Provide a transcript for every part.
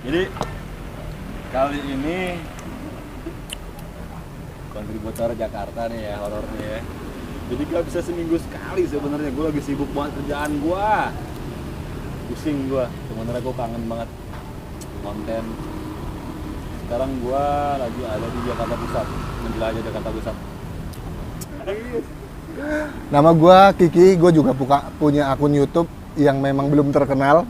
Jadi kali ini kontributor Jakarta nih ya, horor nih ya. Jadi gak bisa seminggu sekali sebenarnya, gue lagi sibuk banget kerjaan gue. Pusing gue, sebenarnya gue kangen banget konten. Sekarang gue lagi ada di Jakarta Pusat, menjelajah Jakarta Pusat. Nama gue Kiki, gue juga punya akun YouTube yang memang belum terkenal.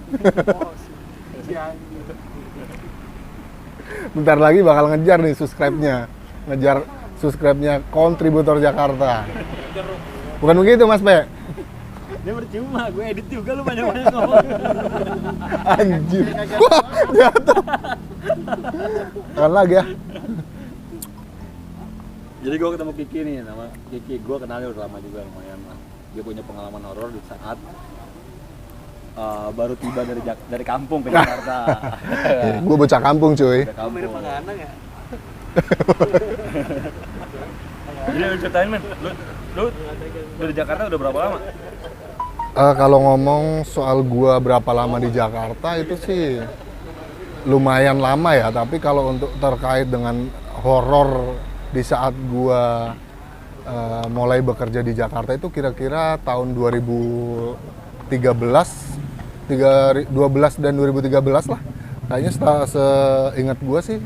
Bentar lagi bakal ngejar nih subscribe-nya. Ngejar subscribe-nya kontributor Jakarta. Bukan begitu Mas Pe? Ini percuma, gue edit juga lu banyak-banyak ngomong. Anjir. Wah, jatuh. Kan lagi ya. Jadi gue ketemu Kiki nih, nama Kiki gue kenalnya udah lama juga lumayan lah. Dia punya pengalaman horor di saat baru tiba dari kampung ke Jakarta. Gue bocah kampung cuy. Kampung. Mirip Panganang ya? Jadi lu ceritain men, lu dari Jakarta udah berapa lama? Kalau ngomong soal gua berapa lama di Jakarta itu sih lumayan lama ya, tapi kalau untuk terkait dengan horor di saat gua mulai bekerja di Jakarta itu kira-kira tahun 2013 dan 2013 lah. Kayaknya seingat gua sih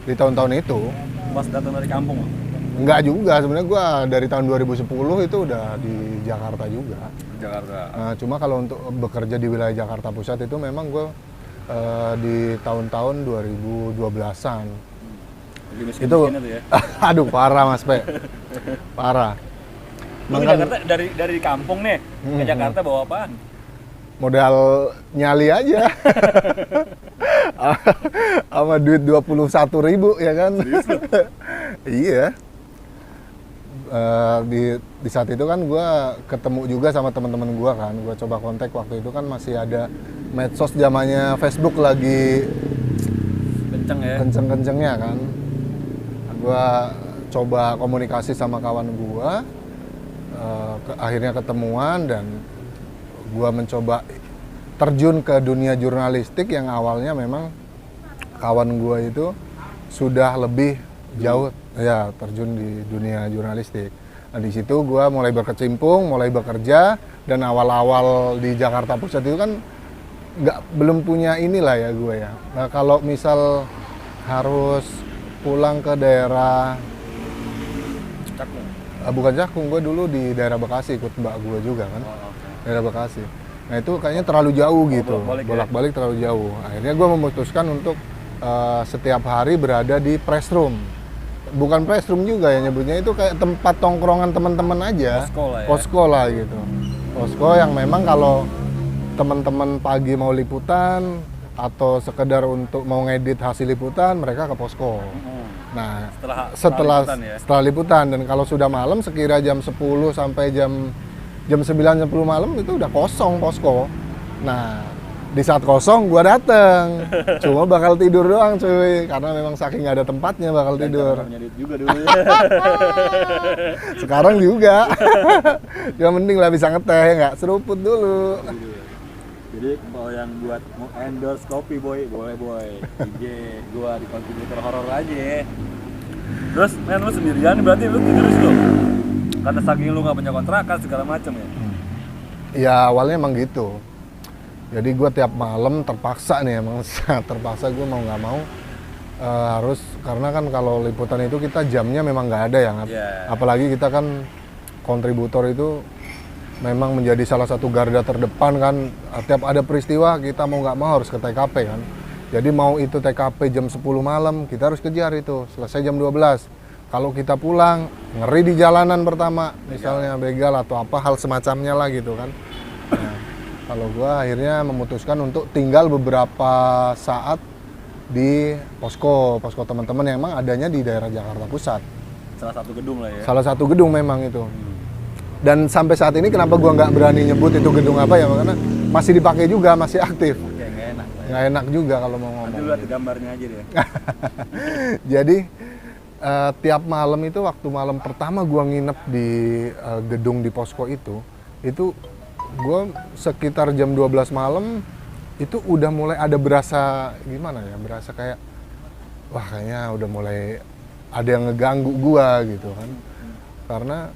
di tahun-tahun itu. Pas datang dari kampung? Enggak juga, sebenarnya gua dari tahun 2010 itu udah di Jakarta juga. Jakarta. Nah, cuma kalau untuk bekerja di wilayah Jakarta Pusat itu memang gue di tahun-tahun 2012-an. Lagi Itu miskin ya? aduh parah Mas Pe. Parah. Lu ke Jakarta dari kampung nih ke Jakarta bawa apaan? Modal nyali aja. Sama duit 21.000 ya kan. Serius lu? Iya. Di saat itu kan gue ketemu juga sama teman-teman gue kan, gue coba kontak waktu itu kan masih ada medsos zamannya Facebook lagi Kenceng ya? kenceng-kencengnya kan. Gue coba komunikasi sama kawan gue, akhirnya ketemuan dan gue mencoba terjun ke dunia jurnalistik yang awalnya memang kawan gue itu sudah lebih jauh ya terjun di dunia jurnalistik. Nah di situ gue mulai berkecimpung, mulai bekerja dan awal-awal di Jakarta Pusat itu kan belum punya inilah ya gue ya. Nah kalau misal harus pulang ke daerah Cakung? bukan Cakung, gue dulu di daerah Bekasi ikut mbak gue juga kan, daerah Bekasi. Nah itu kayaknya terlalu jauh gitu, bolak-balik terlalu jauh. Akhirnya gue memutuskan untuk setiap hari berada di press room. Bukan press room juga ya nyebutnya, itu kayak tempat tongkrongan teman-teman aja. Posko lah ya? Posko lah gitu. Posko yang memang kalau teman-teman pagi mau liputan atau sekedar untuk mau ngedit hasil liputan, mereka ke posko. Nah, setelah liputan dan kalau sudah malam sekira jam 10 sampai jam 9 10 malam itu udah kosong posko. Nah, di saat kosong gua dateng, cuma bakal tidur doang cuy, karena memang saking nggak ada tempatnya bakal tidur. Juga dulu ya. Sekarang juga, ya mending lah bisa ngeteh nggak seruput dulu. Jadi kalau yang buat mau endorse kopi boy, boleh boy. IG gua di kontributor horor aja ya. Terus men lu sendirian berarti lu tidur di situ? Karena saking lu nggak punya kontrakan segala macam ya. Ya awalnya emang gitu. Jadi gue tiap malam terpaksa nih emang terpaksa gue mau nggak mau harus, karena kan kalau liputan itu kita jamnya memang nggak ada ya. Apalagi kita kan kontributor itu memang menjadi salah satu garda terdepan kan. Tiap ada peristiwa kita mau nggak mau harus ke TKP kan. Jadi mau itu TKP jam 10 malam kita harus kejar itu selesai jam 12. Kalau kita pulang ngeri di jalanan pertama, misalnya begal atau apa hal semacamnya lah gitu kan. Nah, kalau gue akhirnya memutuskan untuk tinggal beberapa saat di posko teman-teman yang memang adanya di daerah Jakarta Pusat. Salah satu gedung lah ya. Salah satu gedung memang itu. Dan sampai saat ini kenapa gue nggak berani nyebut itu gedung apa ya, karena masih dipakai juga, masih aktif. Oke, nggak enak. Nggak enak juga kalau mau ngomong. Nanti lu lihat gambarnya aja deh. Jadi tiap malam itu waktu malam pertama gue nginep di gedung di posko itu gue sekitar jam 12 malam itu udah mulai ada berasa gimana ya, berasa kayak wah kayaknya udah mulai ada yang ngeganggu gua gitu kan. Karena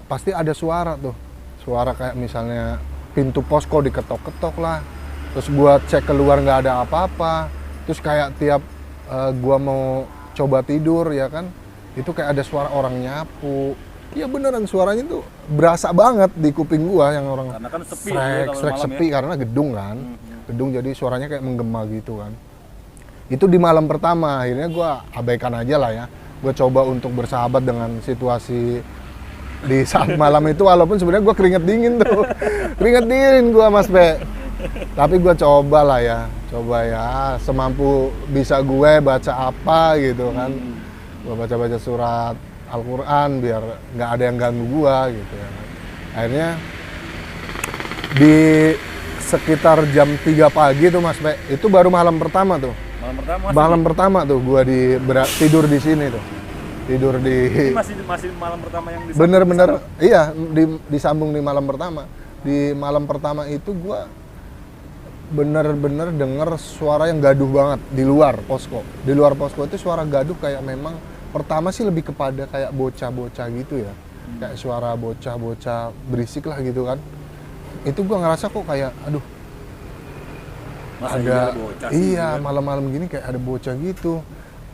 pasti ada suara tuh, suara kayak misalnya pintu posko diketok-ketok lah, terus gua cek keluar nggak ada apa-apa, terus kayak tiap gua mau coba tidur ya kan, itu kayak ada suara orang nyapu. Iya beneran, suaranya tuh berasa banget di kuping gua, yang orang Karena kan sepi srek, kalau srek malam sepi ya. karena gedung kan, gedung jadi suaranya kayak menggema gitu kan. Itu di malam pertama, akhirnya gua abaikan aja lah ya, gua coba untuk bersahabat dengan situasi di saat malam itu, walaupun sebenarnya gue keringet dingin tuh, keringet dingin gue Mas Pe, tapi gue coba lah ya, coba ya semampu bisa gue baca apa gitu kan, gue baca surat Al-Quran biar nggak ada yang ganggu gue gitu ya. Akhirnya di sekitar jam 3 pagi tuh Mas Pe, itu baru malam pertama tuh, Malam pertama tuh gue tidur di sini tuh. Tidur di masih malam pertama yang disambung. bener-bener iya disambung di malam pertama. Di malam pertama itu gua bener-bener denger suara yang gaduh banget di luar posko. Di luar posko itu suara gaduh kayak memang pertama sih lebih kepada kayak bocah-bocah gitu ya. Kayak suara bocah-bocah berisik lah gitu kan. Itu gua ngerasa kok kayak aduh, Masa ada bocah sih, iya gitu kan? malam-malam gini kayak ada bocah gitu.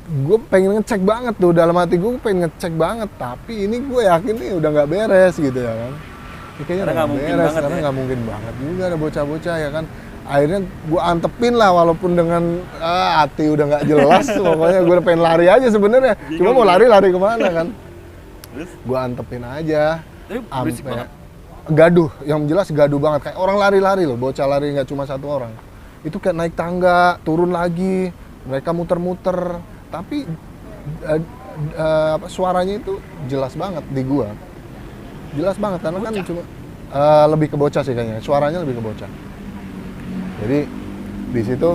Gue pengen ngecek banget tuh, dalam hati gue pengen ngecek banget, tapi ini gue yakin nih udah nggak beres gitu ya kan. Ini kayaknya udah nggak beres karena nggak mungkin banget juga ada bocah-bocah ya kan. Akhirnya gue antepin lah, walaupun dengan hati udah nggak jelas, pokoknya gue pengen lari aja sebenarnya. Cuma mau lari kemana kan? Gue antepin aja, sampai gaduh, yang jelas gaduh banget, kayak orang lari-lari loh, bocah lari nggak cuma satu orang. Itu kayak naik tangga, turun lagi, mereka muter-muter. Tapi suaranya itu jelas banget di gua, jelas banget karena kan cuma lebih ke bocah sih kayaknya, suaranya lebih ke bocah. Jadi di situ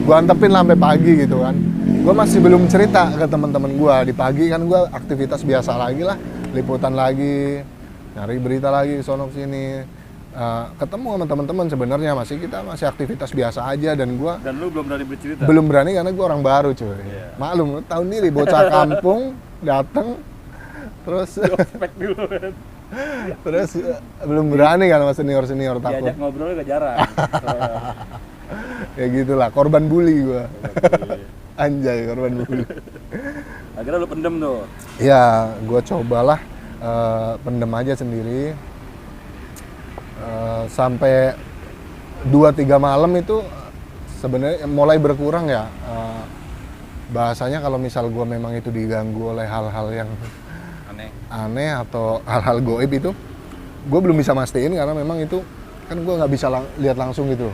gua antepin sampai pagi gitu kan. Gua masih belum cerita ke teman-teman gua. Di pagi kan gua aktivitas biasa lagi lah, liputan lagi, nyari berita lagi sono sini. Ketemu sama teman-teman, sebenarnya kita masih aktivitas biasa aja, dan lu belum berani bercerita. Belum berani karena gue orang baru cuy. Yeah. Maklum, tahun ini bocah kampung datang terus terus belum berani kan sama senior takut. Diajak ngobrol gak jarang. Ya gitulah, korban bully gue. Anjay, korban bully. Akhirnya lu pendem tuh. Ya, gue cobalah pendem aja sendiri. Sampai 2-3 malam itu sebenarnya mulai berkurang ya, bahasanya kalau misal gue memang itu diganggu oleh hal-hal yang aneh atau hal-hal goib, itu gue belum bisa mastiin karena memang itu kan gue nggak bisa lihat langsung gitu.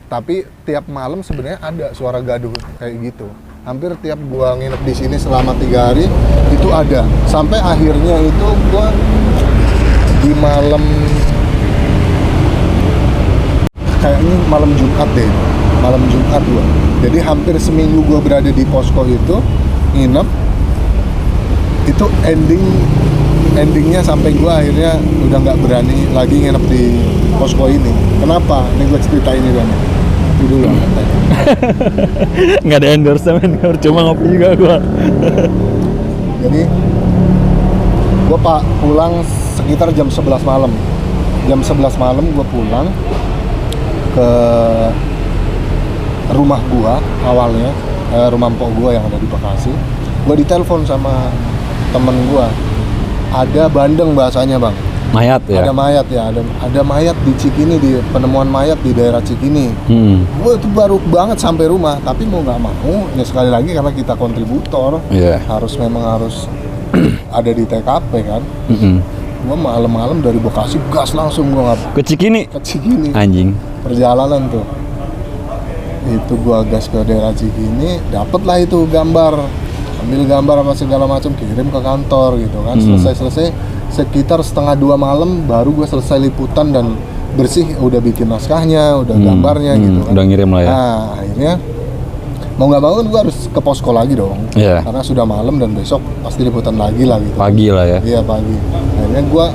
Tapi tiap malam sebenarnya ada suara gaduh kayak gitu, hampir tiap gue nginep di sini selama 3 hari itu ada, sampai akhirnya itu gue di malam kayaknya malam Jumat deh, malam Jumat gua. Jadi hampir seminggu gua berada di posko itu nginep, itu endingnya sampai gua akhirnya udah nggak berani lagi nginep di posko ini. Kenapa? Ini gua ceritain ini kan. Itu dulu. Nggak ada endorsement, cuma ngopi juga gua. Jadi gua pulang sekitar jam 11 malam. Jam 11 malam gue pulang ke rumah gue awalnya, rumah mpok gue yang ada di Bekasi. Gue ditelepon sama temen gue. Ada bandeng bahasanya bang. Mayat ya? Ada mayat ya, ada mayat di Cikini, di penemuan mayat di daerah Cikini. Gue itu baru banget sampai rumah, tapi mau nggak mau, ya sekali lagi karena kita kontributor, memang harus ada di TKP kan. Gue malam-malam dari Bekasi gas langsung gue ke Cikini. Anjing. Perjalanan tuh. Itu gue gas ke daerah Cikini, dapet lah itu gambar. Ambil gambar sama segala macam, kirim ke kantor gitu kan. Selesai sekitar 1:30 malam baru gue selesai liputan dan bersih, udah bikin naskahnya, udah gambarnya gitu kan. Udah ngirim lah ya. Nah, akhirnya mau nggak mau gue harus ke posko lagi dong, karena sudah malam dan besok pasti liputan lagi lah gitu. Pagi lah ya. Iya pagi. Akhirnya gue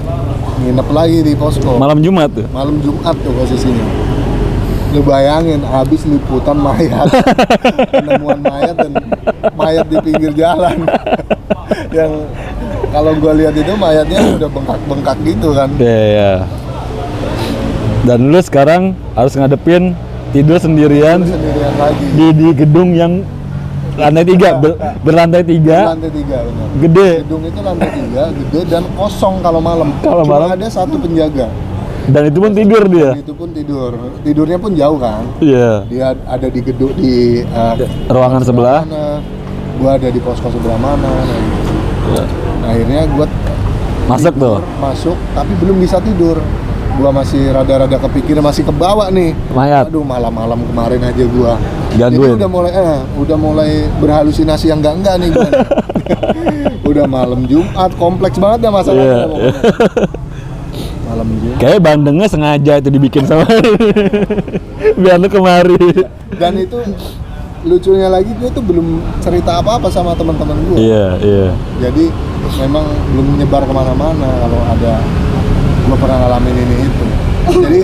nginep lagi di posko. Malam Jumat tuh. Malam Jumat tuh posisinya. Lu bayangin habis liputan mayat, penemuan mayat dan mayat di pinggir jalan. Yang kalau gua lihat itu mayatnya udah bengkak-bengkak gitu kan. Iya. Dan lu sekarang harus ngadepin tidur sendirian Sendirian lagi. di gedung yang lantai 3, berlantai 3. Lantai 3 benar. Gede. Gedung itu lantai 3, gede dan kosong kalau malam. Kalau Cuma malam? ada satu penjaga. Dan itu pun tidur dia. Dan itu pun tidur. Tidurnya pun jauh kan. Iya. Dia ada di gedung di Ruangan sebelah. mana, gua ada di posko sebelah mana. Nah, gitu. Nah, akhirnya gua Masuk tuh. masuk tapi belum bisa tidur. Gua masih rada-rada kepikiran, masih kebawa nih. Mayat. Aduh, malam-malam kemarin aja gua. Gangguin. Jadi udah mulai berhalusinasi yang enggak nih gua. Udah malam Jumat, kompleks banget dah masalahnya. Iya, pokoknya. Malam Jumat. Kayak bandengnya sengaja itu dibikin sama biar lu kemari. Dan itu lucunya lagi, gue tuh belum cerita apa-apa sama teman-teman gue. Iya. Jadi memang belum menyebar kemana-mana kalau ada gue pernah ngalamin ini itu. Jadi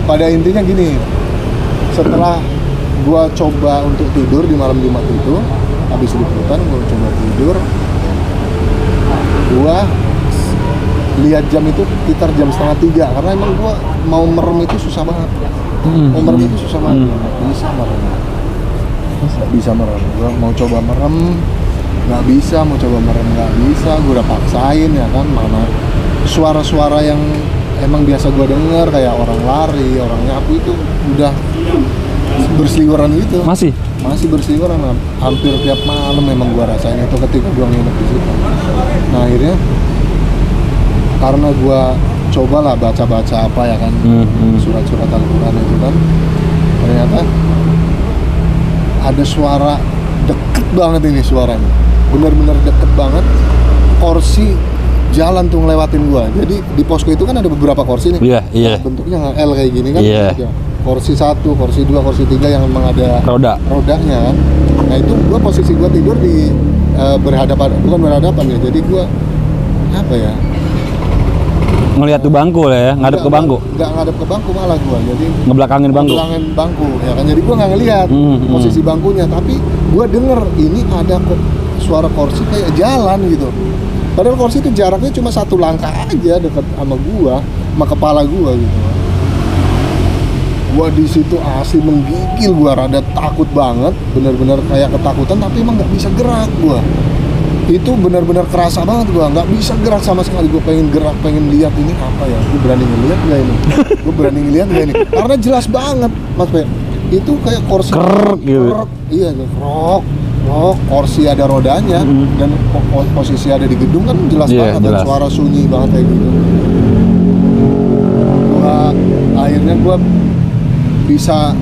pada intinya gini, setelah gue coba untuk tidur di malam Jumat itu, habis liputan gue coba tidur, gue lihat jam itu sekitar jam 2:30 karena emang gue mau merem itu susah banget. Mau merem itu susah banget, nggak bisa merem. Gue mau coba merem, nggak bisa, mau coba merem nggak bisa. Gue udah paksain ya kan, mana suara-suara yang emang biasa gue denger kayak orang lari, orang nyapu itu udah berseliweran gitu. Masih. Masih berseliweran, hampir tiap malam memang gue rasain itu ketika gue nginep di situ. Nah akhirnya karena gue cobalah baca-baca apa ya kan, surat-surat Al-Quran itu kan, ternyata ada suara deket banget ini suaranya, bener-bener deket banget. Kursi jalan tuh ngelewatin gua. Jadi di posko itu kan ada beberapa kursi nih. Iya. Bentuknya L kayak gini kan. Iya. Ada kursi 1, kursi 2, kursi 3 yang memang ada rodanya kan. Nah itu gua posisi gua tidur di bukan berhadapan ya. Jadi gua apa ya? Ngelihat tuh bangku lah ya, ngadep ke bangku. Enggak ngadep ke bangku malah gua. Jadi Ngebelakangin bangku. ngebelakangin bangku ya kan. Jadi gua nggak ngelihat posisi bangkunya, tapi gua denger ini ada kok suara kursi kayak jalan gitu. Padahal kursi itu jaraknya cuma 1 langkah aja dekat sama gua, sama kepala gua gitu. Gua di situ asli menggigil, gua rada takut banget, bener-bener kayak ketakutan, tapi emang nggak bisa gerak gua. Itu benar-benar kerasa banget gua, nggak bisa gerak sama sekali. Gua pengen gerak, pengen lihat ini apa ya, gua berani ngeliat nggak ini, gua berani ngeliat nggak ini, karena jelas banget Mas Pe, itu kayak kursi Krrrk gitu. iya krok, kursi ada rodanya dan posisi ada di gedung kan jelas banget jelas. Dan suara sunyi banget kayak gitu. Akhirnya gua bisa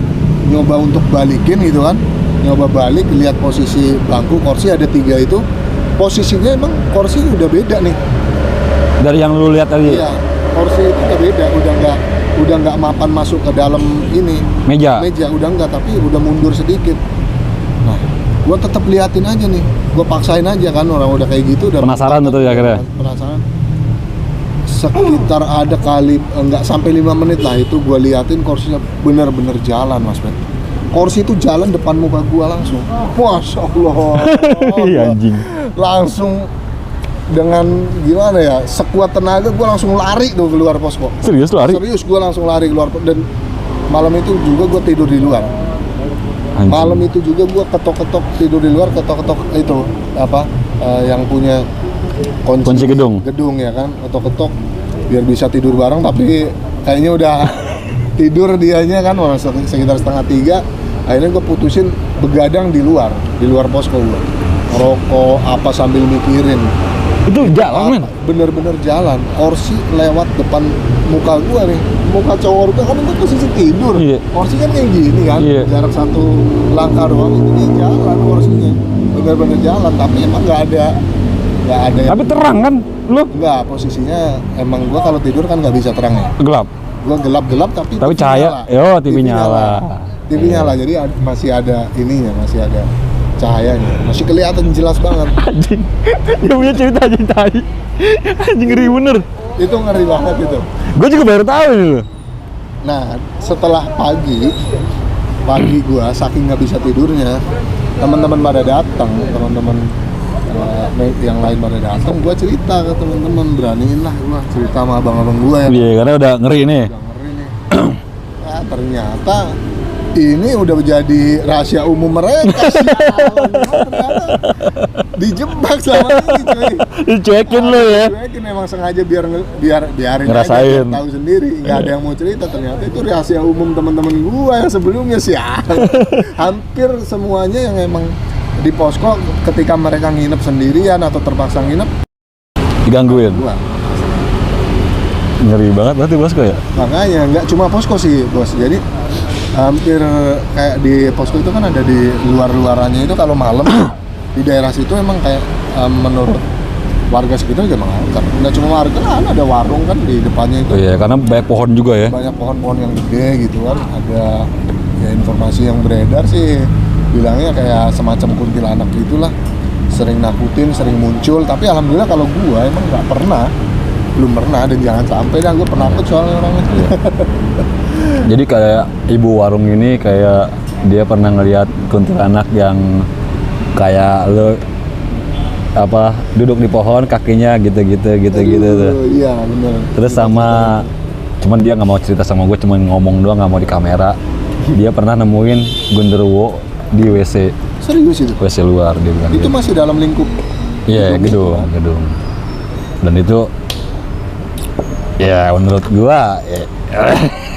nyoba untuk balikin gitu kan, nyoba balik, lihat posisi bangku kursi ada 3 itu. Posisinya emang kursi udah beda nih. Dari yang lu lihat tadi. Iya, kursi itu udah beda, udah nggak mapan masuk ke dalam ini Meja. udah nggak, tapi udah mundur sedikit. Nah, gua tetap liatin aja nih, gua paksain aja kan, orang udah kayak gitu udah Penasaran tuh ya akhirnya. penasaran. Sekitar ada kali nggak sampai 5 menit lah itu gua liatin kursinya bener-bener jalan Mas Ben. Kursi itu jalan depan muka gua langsung. Masya Allah. Iya anjing. Langsung dengan gimana ya, sekuat tenaga gue langsung lari tuh keluar posko. Serius lari? Serius, gue langsung lari keluar. Dan malam itu juga gue tidur di luar. Anjing. Malam itu juga gue ketok-ketok tidur di luar, ketok-ketok itu apa yang punya Kunci gedung ya kan, ketok-ketok biar bisa tidur bareng, tapi kayaknya udah tidur dianya kan sekitar 2:30. Akhirnya gue putusin begadang di luar posko gue, ngerokok apa sambil mikirin. itu jalan men. Bener-bener jalan, kursi lewat depan muka gua nih, muka cowok gua kan, itu posisi tidur. Iya. Kursi kan kayak gini kan, Iya. jarak 1 langkah doang, itu dia jalan kursinya, bener-bener jalan, tapi emang nggak ada yang... Tapi terang kan lu? Nggak, posisinya emang gua kalau tidur kan nggak bisa terang ya, Gelap. gua gelap-gelap tapi Tapi TV cahaya, nyala. TV nyala. TV nyala, jadi masih ada ininya, masih ada cahayanya, masih kelihatan jelas banget. Anjing. Dia punya cerita anjing tai. Anjing ngeri bener. Itu ngeri banget itu. Gue juga baru tahu ini loh. Nah, setelah pagi gua saking nggak bisa tidurnya, teman-teman pada datang, teman-teman yang lain pada datang, gua cerita ke teman-teman, beraniin lah gua cerita sama abang-abang gua ya. Iya, karena udah ngeri nih. Udah ngeri nih. Nah, ternyata ini udah menjadi rahasia umum mereka sih. Ternyata dijebak selama ini, cuy. Dicuekin lo ya. Cuekin emang sengaja biarin Ngerasain. aja, biar tahu sendiri, nggak ada yang mau cerita. Ternyata itu rahasia umum teman-teman gua yang sebelumnya sih. Hampir semuanya yang emang di posko ketika mereka nginep sendirian atau terpaksa nginep Digangguin. gua. Ngeri banget berarti bosku ya. Makanya nggak cuma posko sih, bos. Jadi hampir kayak di posko itu kan ada di luarannya itu kalau malam di daerah situ emang kayak menurut warga sekitar juga mengangker. Nggak cuma warga, kan ada warung kan di depannya itu. Oh iya, karena banyak pohon juga ya. Banyak pohon-pohon yang gede gitu kan. Ada ya informasi yang beredar sih bilangnya kayak semacam kuntilanak gitulah. Sering nakutin, sering muncul. Tapi alhamdulillah kalau gua emang nggak pernah. Belum pernah, dan jangan sampai dah gue penakut soalnya orang itu. Jadi kayak ibu warung ini kayak dia pernah ngelihat kuntilanak yang kayak lo apa duduk di pohon kakinya gitu tuh. Iya bener. Terus sama cuman dia nggak mau cerita sama gue, cuman ngomong doang, nggak mau di kamera. Dia pernah nemuin genderuwo di WC Serius itu? luar dia bilang. Itu gitu. masih dalam lingkup Iya, gedung. Dan itu ya menurut gua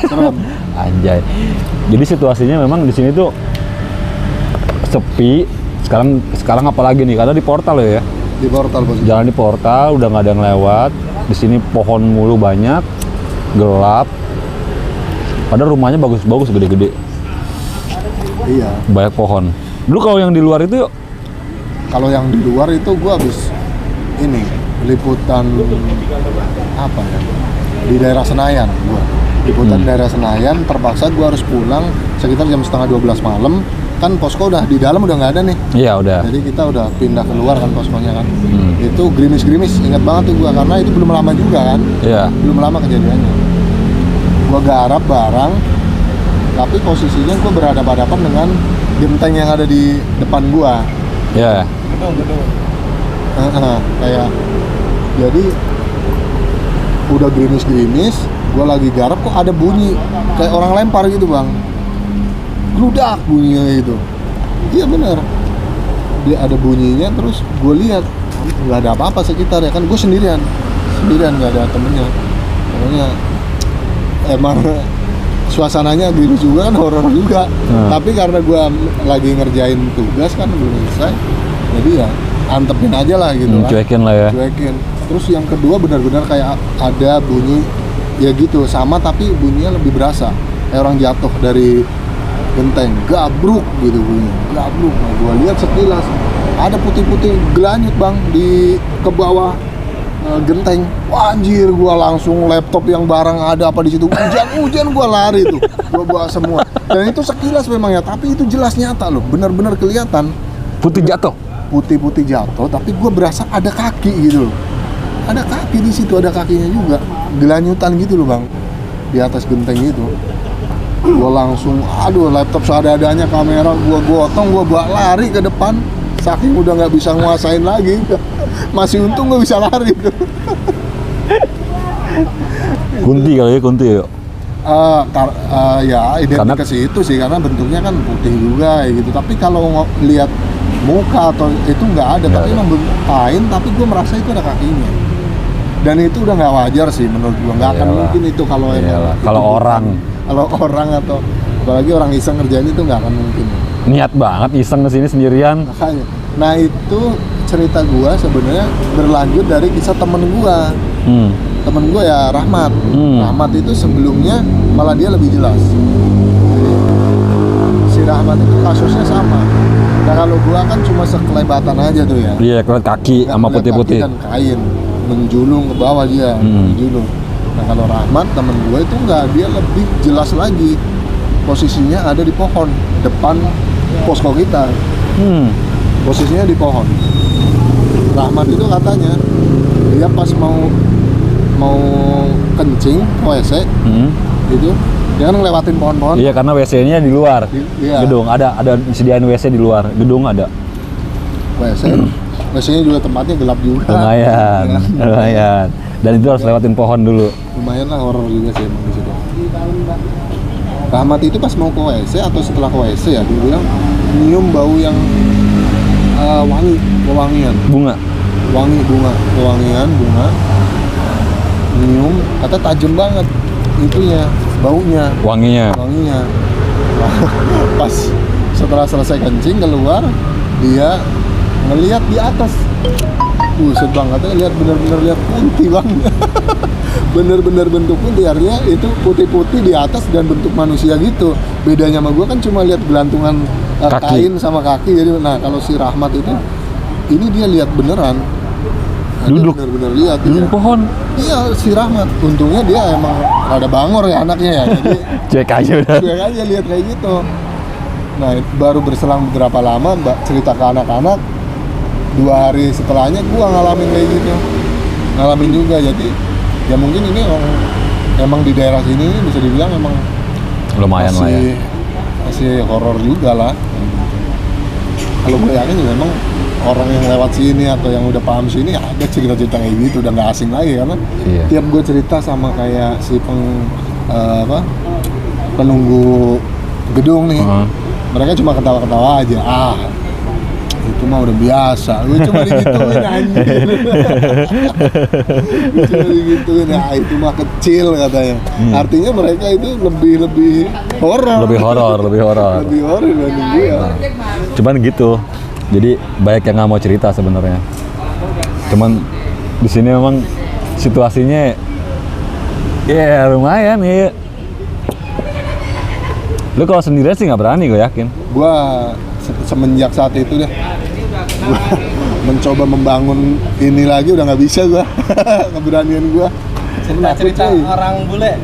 serem. anjay. Jadi situasinya memang di sini tuh sepi. Sekarang apalagi nih, karena di portal ya. Di portal bos. Jalan di portal udah nggak ada yang lewat. Di sini pohon mulu banyak, gelap. Padahal rumahnya bagus-bagus, gede-gede. Iya. Banyak pohon. Dulu kalau yang di luar itu Kalau yang di luar itu gua habis ini liputan apa ya? Di daerah Senayan gua. Liputan daerah Senayan, terpaksa gua harus pulang sekitar jam setengah 12 malam. Kan posko udah di dalam udah nggak ada nih. iya udah. Jadi kita udah pindah keluar kan poskonya kan. Itu gerimis-gerimis, ingat banget tuh gua karena itu belum lama juga kan. Iya. Belum lama kejadiannya. Gua garap barang, tapi posisinya gua berhadapan-hadapan dengan genteng yang ada di depan gua. Iya. Kayak jadi udah gerimis-gerimis, gua lagi garap kok ada bunyi kayak orang lempar gitu bang, gludak bunyinya gitu. Iya bener, dia ada bunyinya. Terus gue lihat nggak ada apa-apa sekitar ya kan, gue sendirian nggak ada temennya. Pokoknya emang suasananya gitu juga kan, horor juga. Tapi karena gue lagi ngerjain tugas kan belum selesai, jadi ya antepin aja lah gitu kan. Cuekin lah ya. Cuekin. Terus yang kedua benar-benar kayak ada bunyi ya gitu sama, tapi bunyinya lebih berasa kayak orang jatuh dari genteng, gabruk gitu bunyinya, gabruk. Nah, gua lihat sekilas ada putih-putih gelanyut bang di ke bawah genteng. Wah, anjir, gua langsung laptop yang barang ada apa di situ, hujan gua lari tuh, gua bawa semua. Dan itu sekilas memang ya, tapi itu jelas nyata loh, benar-benar kelihatan Putih jatuh. putih-putih jatuh, tapi gue berasa ada kaki gitu loh. Ada kaki di situ, ada kakinya juga, gelanyutan gitu loh bang, di atas genteng itu. Gue langsung, aduh, laptop seadanya, kamera gue gotong, gue bawa lari ke depan, saking udah nggak bisa nguasain lagi. Masih untung gue bisa lari. Kunti kali ya, kunti ya. Ya identik ke situ sih, karena bentuknya kan putih juga ya gitu. Tapi kalau lihat muka atau itu nggak ada, tapi emang kain, tapi gue merasa itu ada kakinya. Dan itu udah nggak wajar sih menurut gue, nggak akan mungkin itu kalau emang kalau orang atau apalagi orang iseng ngerjain itu nggak akan mungkin. Niat banget iseng kesini sendirian. Makanya, nah itu cerita gue sebenarnya berlanjut dari kisah temen gue. Temen gue ya Rahmat. Rahmat itu sebelumnya malah dia lebih jelas. Jadi, si Rahmat itu kasusnya sama. Nah kalau gua kan cuma sekelebatan aja tuh ya. Iya, kelihatan kaki sama Ngeliat putih-putih. kaki dan kain menjulung ke bawah dia, menjulung. Nah kalau Rahmat temen gua itu enggak, dia lebih jelas lagi. Posisinya ada di pohon depan posko kita. Posisinya di pohon. Rahmat itu katanya dia pas mau kencing WC itu dia kan ngelewatin pohon-pohon. Iya, karena WC-nya di luar Iya. gedung. Ada disediain WC di luar gedung ada. WC-nya juga tempatnya gelap juga. Lumayan, Ya. lumayan. Dan itu harus lewatin pohon dulu. Lumayan lah, horor juga sih emang di situ. Rahmat itu pas mau ke WC atau setelah ke WC ya, dia bilang nyium bau yang wewangian, Bunga. wewangian bunga. Nyium, kata tajam banget itunya, baunya, Wanginya. wanginya. Pas setelah selesai kencing keluar, dia ngelihat di atas. Buset bang, katanya lihat bener-bener lihat putih bang. Bener-bener bentuk putih, artinya itu putih-putih di atas dan bentuk manusia gitu. Bedanya sama gua kan cuma lihat gelantungan Kaki. kain sama kaki. Jadi nah kalau si Rahmat itu ini dia lihat beneran. Nah, dia Duduk. bener-bener lihat. Duduk Iya. pohon. Iya si Rahmat. Untungnya dia emang rada bangor ya anaknya ya. Jadi Cek aja udah. gue aja lihat kayak gitu. Nah baru berselang beberapa lama mbak cerita ke anak-anak, 2 hari setelahnya gua ngalamin kayak gitu, ngalamin juga. Jadi ya mungkin ini emang di daerah sini bisa dibilang emang Lumayan lah ya. masih horor juga lah. Kalau gue yakin ya memang orang yang lewat sini atau yang udah paham sini ada cerita-cerita kayak gitu, udah nggak asing lagi karena Iya. tiap gue cerita sama kayak si penunggu gedung nih, Heeh. mereka cuma ketawa-ketawa aja. Itu mah udah biasa. Gue cuma digituin anjir. Gue cuma digituin, itu mah kecil katanya. Artinya mereka itu lebih horor. Lebih horor. Lebih horor dibanding gue. Cuman gitu. Jadi banyak yang nggak mau cerita sebenarnya. Cuman di sini memang situasinya ya lumayan ya. Lu kalau sendirian sih nggak berani, gue yakin. Gue semenjak saat itu deh, gue mencoba membangun ini lagi udah nggak bisa gue. Keberanian gue. Cerita orang bule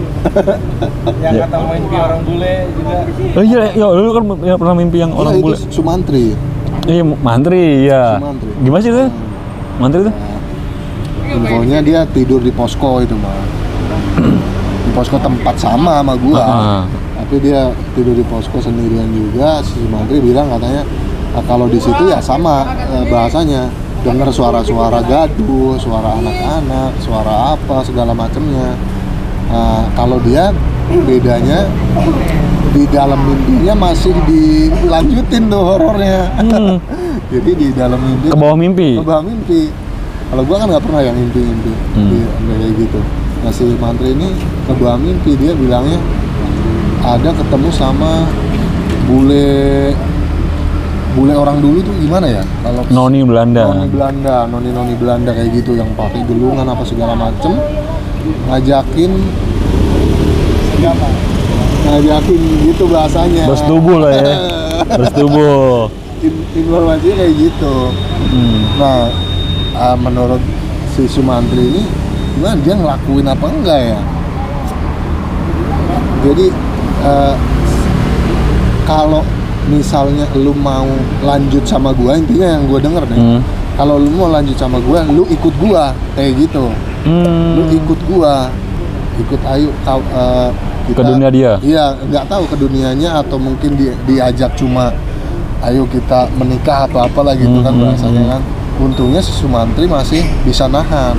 yang Ya. kata mau mimpi orang bule juga. Oh iya, ya, lu kan ya, pernah mimpi yang orang Iya, bule. itu Sumantri. Iya, mantri, ya. Sumantri. Gimana sih itu? Mantri itu? Infonya dia tidur di posko itu mah. Di posko tempat sama gua. Ah. Tapi dia tidur di posko sendirian juga. Si Sumantri bilang katanya kalau di situ ya sama bahasanya. Dengar suara-suara gaduh, suara anak-anak, suara apa segala macamnya. Kalau dia bedanya di dalam mimpinya masih dilanjutin tuh horornya. Jadi di dalam mimpi Ke bawah mimpi. ke bawah mimpi. Kalau gua kan nggak pernah yang mimpi-mimpi kayak gitu. Nah si Mantri ini ke bawah mimpi, dia bilangnya ada ketemu sama bule orang dulu tuh gimana ya? Kalau Noni Belanda. noni Belanda kayak gitu yang pakai gelungan apa segala macem, ngajakin gitu bahasanya. Bersetubuh lah ya. Bersetubuh. Informasinya kayak gitu. Nah, menurut si Sumantri ini gimana, dia ngelakuin apa enggak ya? Jadi kalau misalnya lu mau lanjut sama gua, intinya yang gua denger nih, kalau lu mau lanjut sama gua, lu ikut gua kayak gitu. Lu ikut gua, ikut ayo Ke dunia dia? Iya, nggak tahu ke dunianya atau mungkin diajak cuma ayo kita menikah atau apalah gitu kan bahasanya kan. Untungnya si Sumantri masih bisa nahan,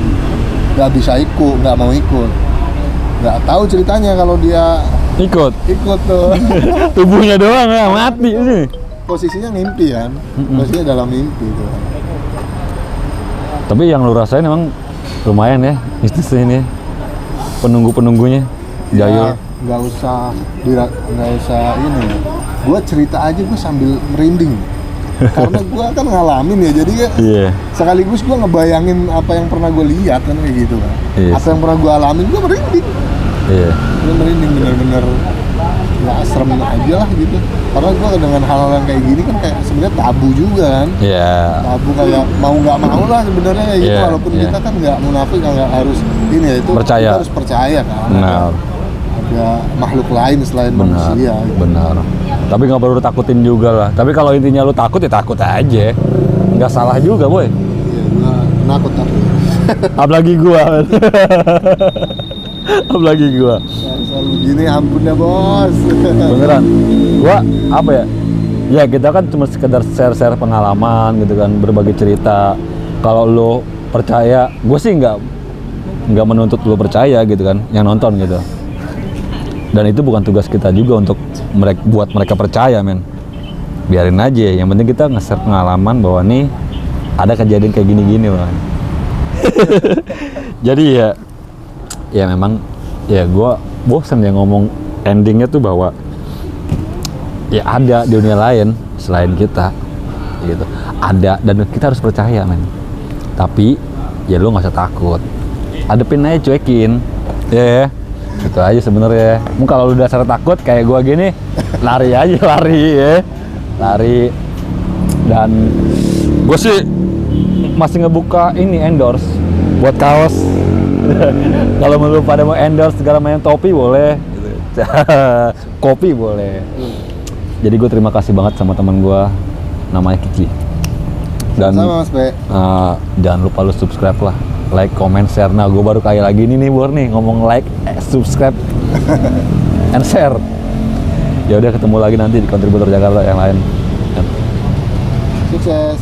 nggak bisa ikut, nggak mau ikut. Nggak tahu ceritanya kalau dia Ikut. tuh. Tubuhnya doang ya, mati sih. Posisinya mimpi kan, posisinya dalam mimpi tuh. Tapi yang lu rasain emang lumayan ya, istilahnya ini penunggunya Jayul. Nggak usah ini. Gue cerita aja gue sambil merinding. Karena gue kan ngalamin ya, jadi ya Iya. sekaligus gue ngebayangin apa yang pernah gue lihat kan kayak gitu kan. Iya Apa sih. yang pernah gue alamin, gue merinding. Iya. Gue merinding bener-bener ya serem aja lah gitu. Karena gue dengan hal-hal yang kayak gini kan kayak sebenarnya tabu juga kan. Iya. Tabu kayak mau nggak mau lah sebenarnya kayak gitu. Iya, Walaupun iya. kita kan nggak munafik, nggak harus ini ya, itu Percaya. kita harus percaya kan. Benar. Ada makhluk lain selain Benar. manusia. Gitu. Benar. Tapi nggak perlu takutin juga lah. Tapi kalau intinya lu takut ya takut aja. Nggak salah juga, boy. Iya, gue nakut tapi. Apalagi gua. Apalagi gua. Kalau begini ampun ya bos. Beneran. Gua apa ya? Ya kita kan cuma sekedar share-share pengalaman gitu kan, berbagi cerita. Kalau lo percaya, gue sih nggak menuntut lo percaya gitu kan, yang nonton gitu. Dan itu bukan tugas kita juga untuk buat mereka percaya, men. Biarin aja. Yang penting kita nge-share pengalaman bahwa nih ada kejadian kayak gini-gini loh. Jadi ya memang ya gue bosan ya ngomong endingnya tuh bahwa ya ada di dunia lain selain kita gitu, ada, dan kita harus percaya, men. Tapi ya lu nggak usah takut, hadepin aja, cuekin ya. Itu aja sebenarnya. Mungkin kalau lu dasar takut kayak gua gini, lari aja, lari. Dan gue sih masih ngebuka ini endorse buat kaos. Kalau lu pada mau endorse segala macam, topi boleh gitu. Kopi boleh. Jadi gue terima kasih banget sama teman gue namanya Kici. Dan Sama Mas Pe. jangan lupa lu subscribe lah, like, comment, share. Nah gue baru kayak lagi ini nih Bor nih ngomong like, subscribe, and share. Ya udah, ketemu lagi nanti di Kontributor Jakarta yang lain. Sukses.